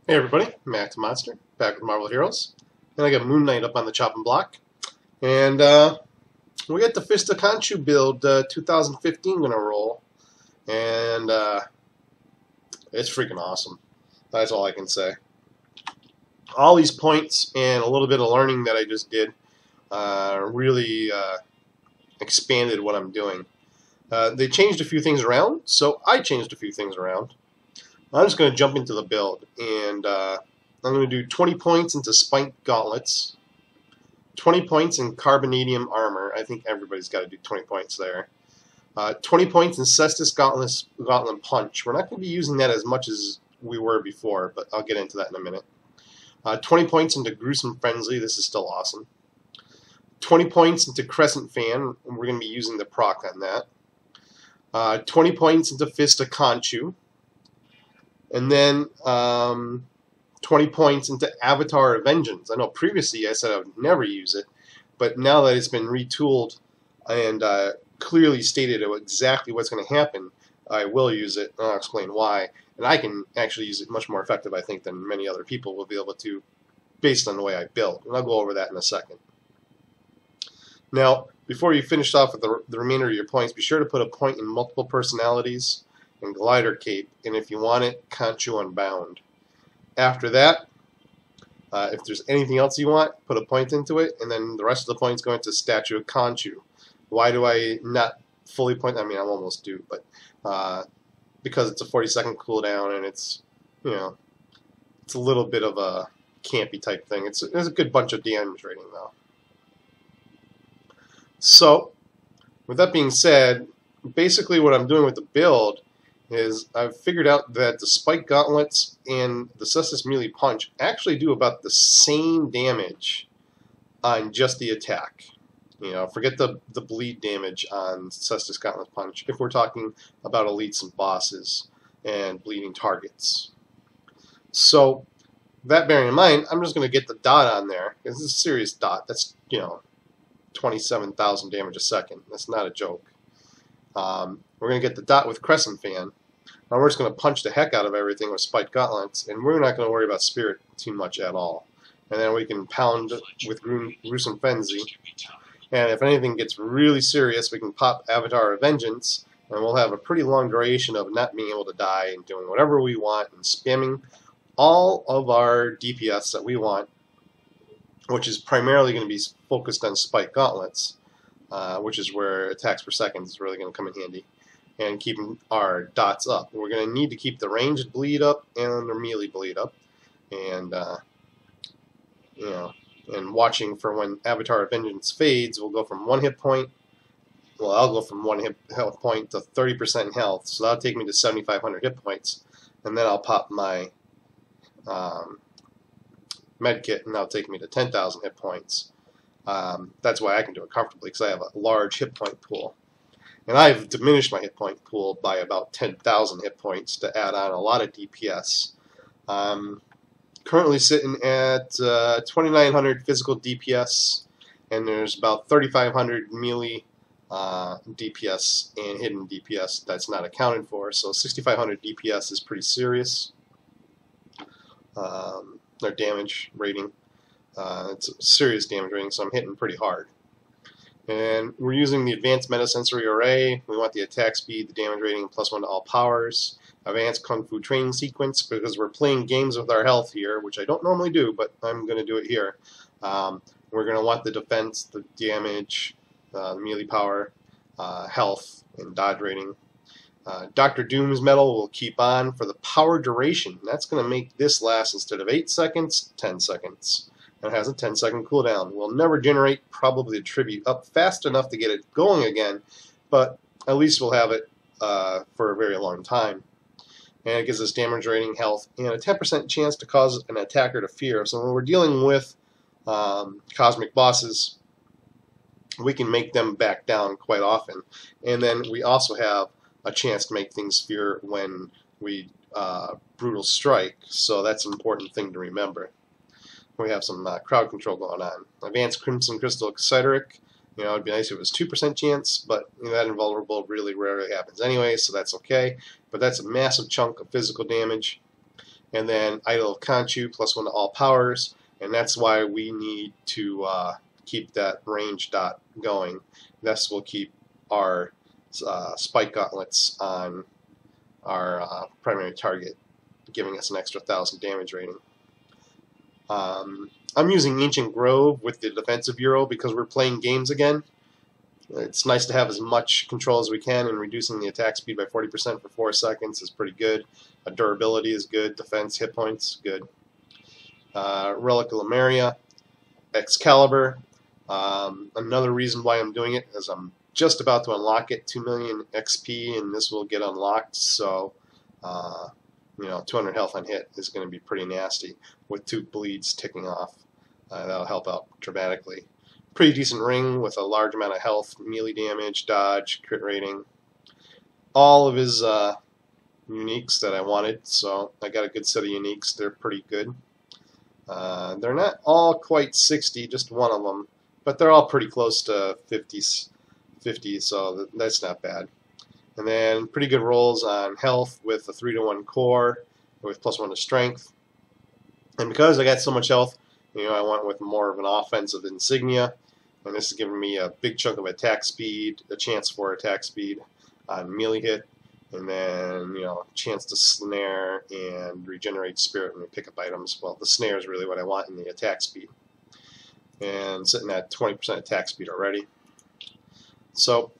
Hey everybody, Max Monster, back with Marvel Heroes. And I got Moon Knight up on the chopping block. And we got the Fist of Khonshu build 2015 gonna roll. And it's freaking awesome. That's all I can say. All these points and a little bit of learning that I just did really expanded what I'm doing. They changed a few things around, so I changed a few things around. I'm just going to jump into the build, and I'm going to do 20 points into Spiked Gauntlets, 20 points in Carbonadium Armor. I think everybody's got to do 20 points there. 20 points in Cestus Gauntlet Punch. We're not going to be using that as much as we were before, but I'll get into that in a minute. 20 points into Gruesome Frenzy. This is still awesome. 20 points into Crescent Fan. And we're going to be using the proc on that. 20 points into Fist of Khonshu. And then 20 points into Avatar of Vengeance. I know previously I said I would never use it, but now that it's been retooled and clearly stated exactly what's going to happen, I will use it, and I'll explain why. And I can actually use it much more effective, I think, than many other people will be able to, based on the way I build. And I'll go over that in a second. Now, before you finish off with the remainder of your points, be sure to put a point in Multiple Personalities and Glider Cape, and if you want it, Khonshu Unbound. After that, if there's anything else you want, put a point into it, and then the rest of the points go into Statue of Khonshu. Why do I not fully point? I mean, I almost do, but because it's a 40-second cooldown, and it's, you know, it's a little bit of a campy type thing. It's a good bunch of damage rating, though. So, with that being said, basically what I'm doing with the build is I've figured out that the Spiked Gauntlets and the Cestus Melee Punch actually do about the same damage on just the attack. You know, forget the bleed damage on Cestus Gauntlet Punch if we're talking about elites and bosses and bleeding targets. So, that bearing in mind, I'm just going to get the dot on there. This is a serious dot. That's, you know, 27,000 damage a second. That's not a joke. We're going to get the dot with Crescent Fan. Now we're just going to punch the heck out of everything with Spiked Gauntlets, and we're not going to worry about Spirit too much at all. And then we can pound with Gruesome Frenzy. And if anything gets really serious, we can pop Avatar of Vengeance, and we'll have a pretty long duration of not being able to die and doing whatever we want and spamming all of our DPS that we want, which is primarily going to be focused on Spiked Gauntlets, which is where attacks per second is really going to come in handy, and keeping our dots up. We're going to need to keep the ranged bleed up and the melee bleed up, and you know, and watching for when Avatar of Vengeance fades, we'll go from 1 hit point. Well, I'll go from 1 health point to 30% health, so that'll take me to 7,500 hit points, and then I'll pop my med kit, and that'll take me to 10,000 hit points. That's why I can do it comfortably, because I have a large hit point pool. And I've diminished my hit point pool by about 10,000 hit points to add on a lot of DPS. Currently sitting at 2,900 physical DPS, and there's about 3,500 melee DPS and hidden DPS that's not accounted for. So 6,500 DPS is pretty serious. Their damage rating. It's a serious damage rating, so I'm hitting pretty hard. And we're using the Advanced Metasensory Array. We want the attack speed, the damage rating, and +1 to all powers. Advanced Kung Fu Training Sequence, because we're playing games with our health here, which I don't normally do, but I'm going to do it here. We're going to want the defense, the damage, the melee power, health, and dodge rating. Dr. Doom's Medal will keep on for the power duration. That's going to make this last, instead of 8 seconds, 10 seconds. It has a 10-second cooldown. We'll never generate probably the tribute up fast enough to get it going again, but at least we'll have it for a very long time. And it gives us damage rating, health, and a 10% chance to cause an attacker to fear. So when we're dealing with cosmic bosses, we can make them back down quite often. And then we also have a chance to make things fear when we brutal strike, so that's an important thing to remember. We have some crowd control going on. Advanced Crimson Crystal Excedric. You know, it'd be nice if it was 2% chance, but you know, that invulnerable really rarely happens anyway, so that's okay. But that's a massive chunk of physical damage. and then Idol of Khonshu +1 to all powers, and that's why we need to keep that range dot going. This will keep our spike gauntlets on our primary target, giving us an extra 1,000 damage rating. I'm using Ancient Grove with the defensive bureau because we're playing games again. It's nice to have as much control as we can, and reducing the attack speed by 40% for 4 seconds is pretty good. Durability is good. Defense, hit points, good. Relic of Lemuria, Excalibur. Another reason why I'm doing it is I'm just about to unlock it, 2 million XP, and this will get unlocked, so 200 health on hit is going to be pretty nasty with 2 bleeds ticking off. That'll help out dramatically. Pretty decent ring with a large amount of health, melee damage, dodge, crit rating. All of his uniques that I wanted, so I got a good set of uniques. They're pretty good. They're not all quite 60, just one of them, but they're all pretty close to 50, so that's not bad. And then pretty good rolls on health with a 3-to-1 core with +1 to strength. And because I got so much health, I went with more of an offensive insignia, and this is giving me a big chunk of attack speed, a chance for attack speed on melee hit, and then chance to snare and regenerate spirit when we pick up items. Well, the snare is really what I want in the attack speed, and sitting at 20% attack speed already. So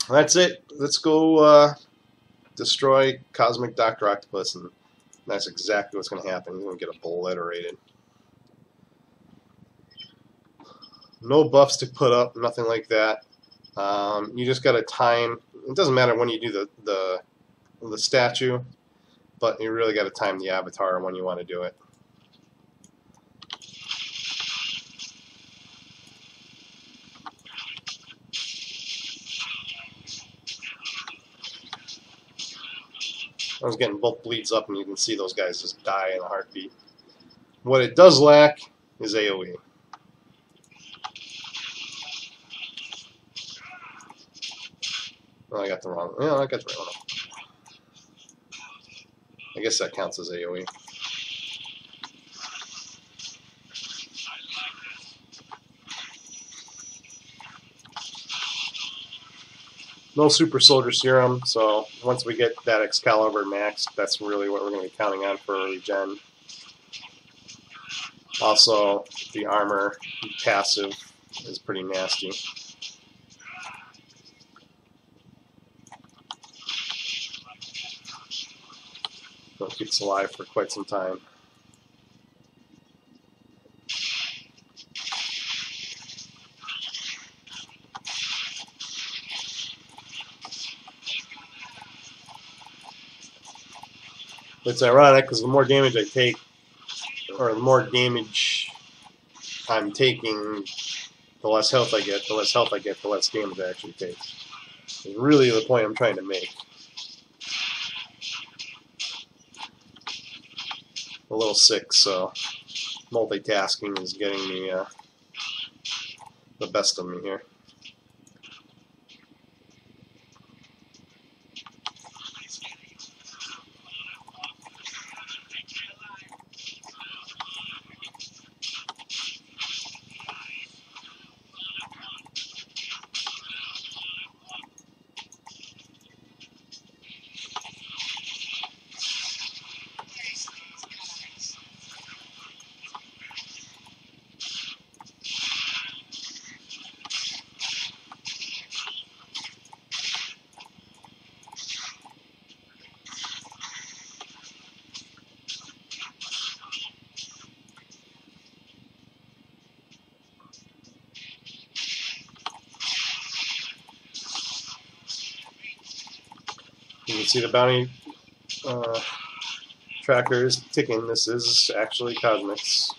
that's it. Let's go destroy Cosmic Dr. Octopus, and that's exactly what's going to happen. He's going to get obliterated. No buffs to put up, nothing like that. You just got to time. It doesn't matter when you do the statue, but you really got to time the avatar when you want to do it. I was getting both bleeds up, and you can see those guys just die in a heartbeat. What it does lack is AoE. Oh, I got the wrong. Yeah, I got the right one. I guess that counts as AoE. No super soldier serum, so once we get that Excalibur maxed, that's really what we're going to be counting on for regen. Also, the armor passive is pretty nasty. So it keeps alive for quite some time. It's ironic because the more damage I take, or the more damage I'm taking, the less health I get. The less health I get, the less damage I actually take. It's really the point I'm trying to make. A little sick, so multitasking is getting me the best of me here. You can see the bounty tracker is ticking. This is actually Cosmics.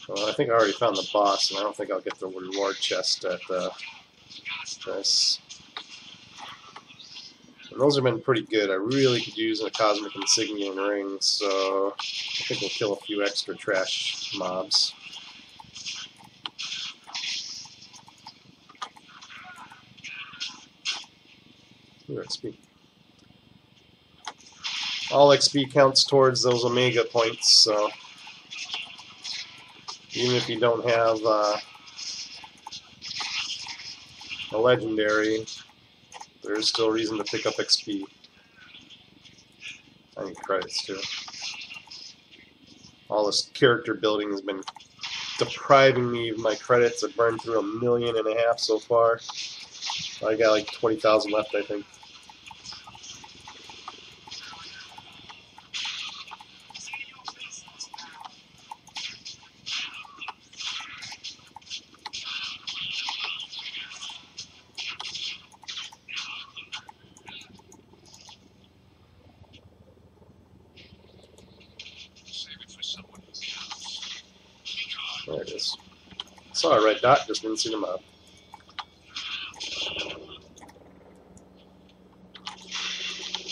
Well, I think I already found the boss, and I don't think I'll get the reward chest at this. And those have been pretty good. I really could use a Cosmic Insignia and ring, so I think we'll kill a few extra trash mobs. Ooh, XP. All XP counts towards those Omega points, so even if you don't have a legendary, there's still reason to pick up XP. I need credits too. All this character building has been depriving me of my credits. I've burned through 1.5 million so far. I got like 20,000 left, I think. There it is. Saw a red dot, just didn't see the mob.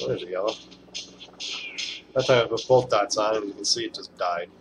Oh, there's a yellow. That time I put both dots on and you can see it just died.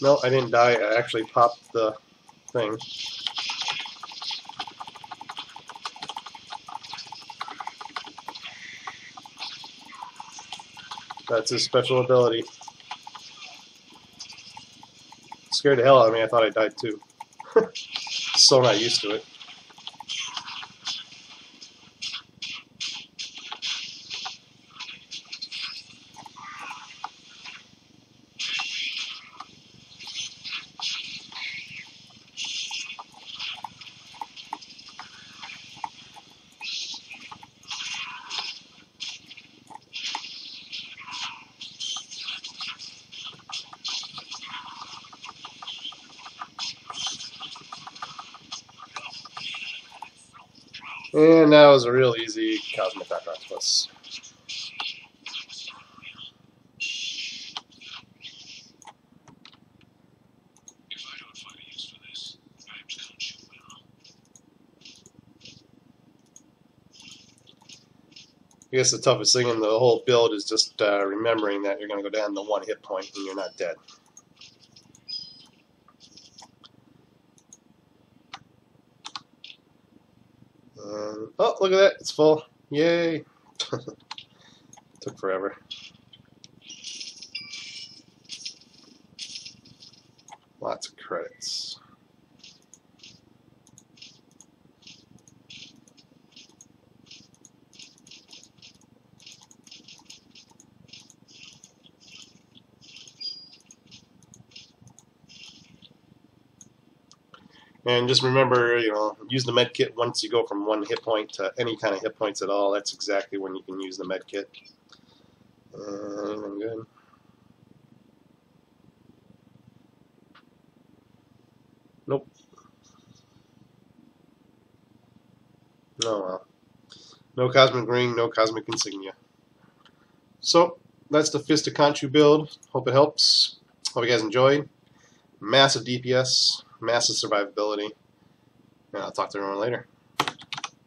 No, I didn't die. I actually popped the thing. That's his special ability. Scared the hell out of me. I thought I died too. So not used to it. And that was a real easy Cosmic Octopus. If I don't find a use for this, perhaps Khonshu will. I guess the toughest thing in the whole build is just remembering that you're going to go down to 1 hit point and you're not dead. Oh, look at that. It's full. Yay. Took forever. Lots of credits. And just remember, use the med kit once you go from 1 hit point to any kind of hit points at all. That's exactly when you can use the med kit. Anything good? Nope. Oh well. No cosmic ring, no cosmic insignia. So that's the Fist of Khonshu build. Hope it helps. Hope you guys enjoyed. Massive DPS, massive survivability, and I'll talk to everyone later.